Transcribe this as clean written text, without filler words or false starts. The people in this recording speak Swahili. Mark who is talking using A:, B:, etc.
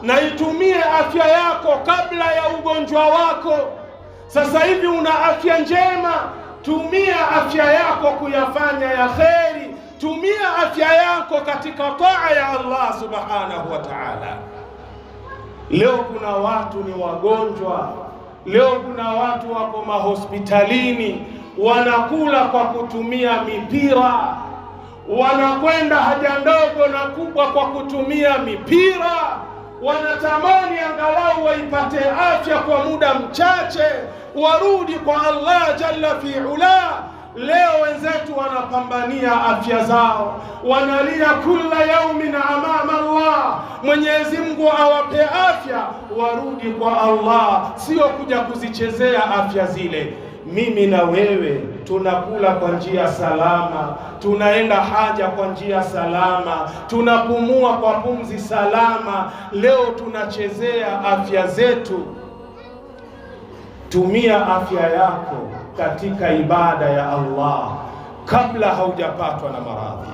A: na itumie afya yako kabla ya ugonjwa wako. Sasa hivi una afya njema, tumia afya yako kuyafanya ya kheri. Tumia afya yako katika taa ya Allah subhanahu wa ta'ala. Leo kuna watu ni wagonjwa, leo kuna watu wako mahospitalini, wanakula kwa kutumia mipira, wanakwenda haja ndogo na kubwa kwa kutumia mipira, wanatamani angalau waipate afya kwa muda mchache, warudi kwa Allah jalla fi'ala. Leo wenzetu wanapambania afya zao, wanalia kila yaumin amama Allah, Mwenyezi Mungu awape afya, warudi kwa Allah, sio kuja kuzichezea afya zile. Mimi na wewe tunakula kwa njia salama, tunaenda haja kwa njia salama, tunapumua kwa pumzi salama. Leo tunachezea afya zetu. Tumia afya yako katika ibada ya Allah kabla haujapatwa na maradhi.